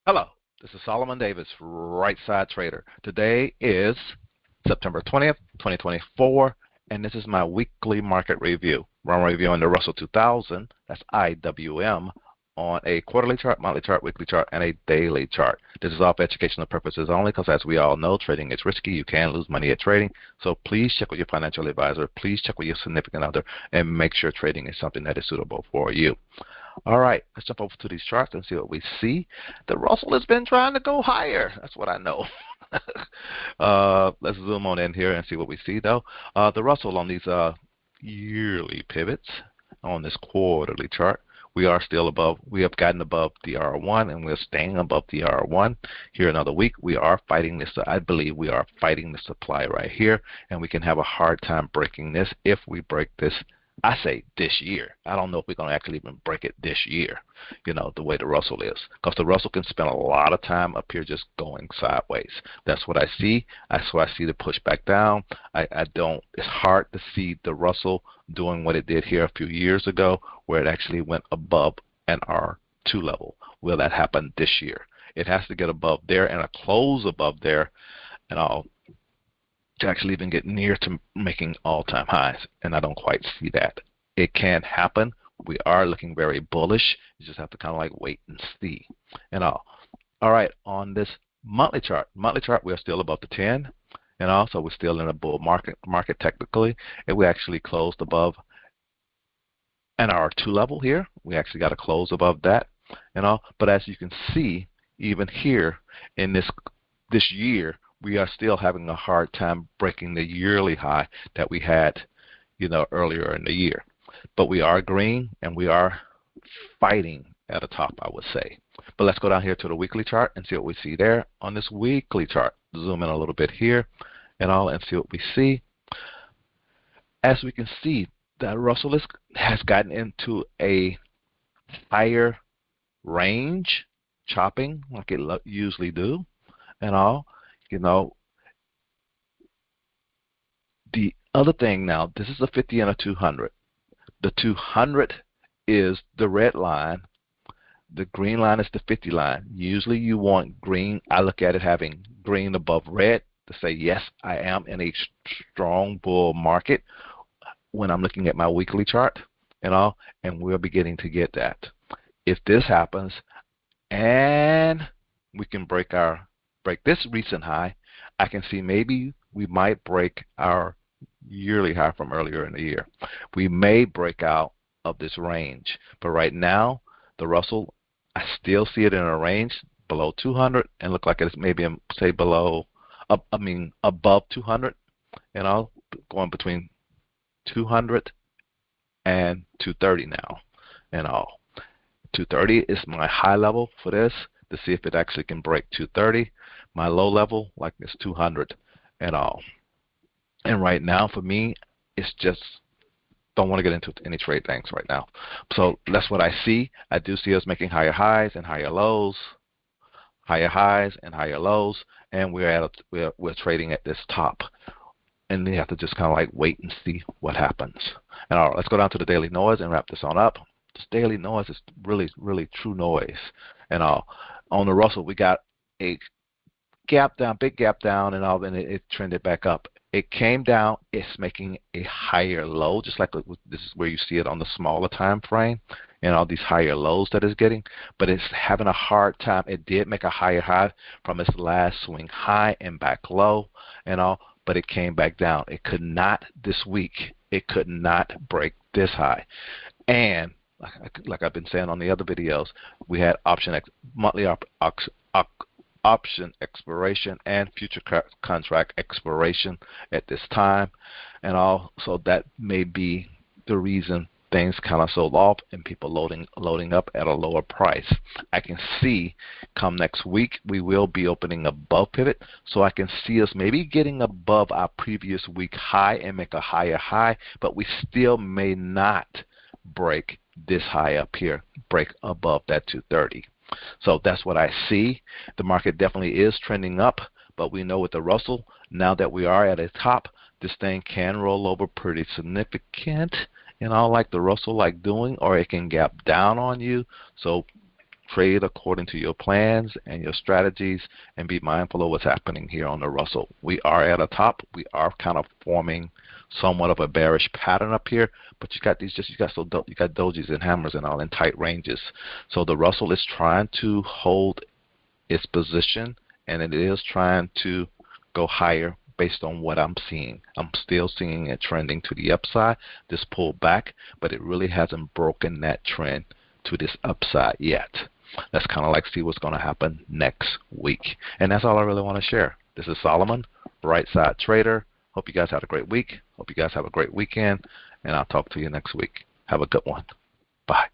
Hello, this is Solomon Davis, Right Side Trader. Today is September 20th, 2024, and this is my weekly market review. We're reviewing the Russell 2000, that's IWM, on a quarterly chart, monthly chart, weekly chart, and a daily chart. This is all for educational purposes only because, as we all know, trading is risky. You can lose money at trading. So please check with your financial advisor. Please check with your significant other and make sure trading is something that is suitable for you. All right, let's jump over to these charts and see what we see. The Russell has been trying to go higher. That's what I know. Let's zoom on in here and see what we see, though. The Russell on these yearly pivots on this quarterly chart, we are still above. We have gotten above the R1, and we're staying above the R1. Here another week, we are fighting this. I believe we are fighting the supply right here, and we can have a hard time breaking this if we break this. I say this year. I don't know if we're going to actually even break it this year, the way the Russell is. Because the Russell can spend a lot of time up here just going sideways. That's what I see. That's why I see the push back down. It's hard to see the Russell doing what it did here a few years ago where it actually went above an R2 level. Will that happen this year? It has to get above there and a close above there, and to actually even get near to making all-time highs, and I don't quite see that. It can happen. We are looking very bullish. You just have to kind of like wait and see. All right, on this monthly chart, we are still above the 10, and also we're still in a bull market technically, and we actually closed above an R2 level here. We actually got to close above that, but as you can see, even here in this year, we are still having a hard time breaking the yearly high that we had, earlier in the year. But we are green, and we are fighting at the top, I would say. But let's go down here to the weekly chart and see what we see there on this weekly chart. Zoom in a little bit here and see what we see. As we can see, that Russell has gotten into a higher range, chopping like it usually do, the other thing now, this is a 50 and a 200. The 200 is the red line. The green line is the 50 line. Usually you want green. I look at it having green above red to say, yes, I am in a strong bull market when I'm looking at my weekly chart, and we're beginning to get that. If this happens and we can break this recent high, I can see maybe we might break our yearly high from earlier in the year. We may break out of this range, but right now the Russell, I still see it in a range below 200 and look like it's maybe say above 200, going between 200 and 230 now, 230 is my high level for this to see if it actually can break 230. My low level, like this 200 And right now, for me, it's just don't want to get into any trade things right now. So that's what I see. I do see us making higher highs and higher lows, higher highs and higher lows, and we're trading at this top. And you have to just kind of like wait and see what happens. Let's go down to the daily noise and wrap this on up. This daily noise is really, really true noise. On the Russell, we got a gap down, big gap down, and it trended back up. It came down. It's making a higher low, just like this is where you see it on the smaller time frame, and all these higher lows that it's getting. But it's having a hard time. It did make a higher high from its last swing high and back low, but it came back down. It could not this week. It could not break this high, and like I've been saying on the other videos, we had monthly option expiration and future contract expiration at this time, and also that may be the reason things kind of sold off and people loading up at a lower price. I can see come next week we will be opening above pivot, so I can see us maybe getting above our previous week high and make a higher high, but we still may not break this high up here, break above that 230. So that's what I see. The market definitely is trending up, but we know with the Russell, now that we are at a top, this thing can roll over pretty significant, like the Russell like doing, or it can gap down on you. So trade according to your plans and your strategies, and be mindful of what's happening here on the Russell. We are at a top. We are kind of forming somewhat of a bearish pattern up here, but you got dojis and hammers and all in tight ranges. So the Russell is trying to hold its position, and it is trying to go higher based on what I'm seeing. I'm still seeing it trending to the upside. This pulled back, but it really hasn't broken that trend to this upside yet. Let's kind of like see what's going to happen next week. And that's all I really want to share. This is Solomon, Right Side Trader. Hope you guys had a great week. Hope you guys have a great weekend. And I'll talk to you next week. Have a good one. Bye.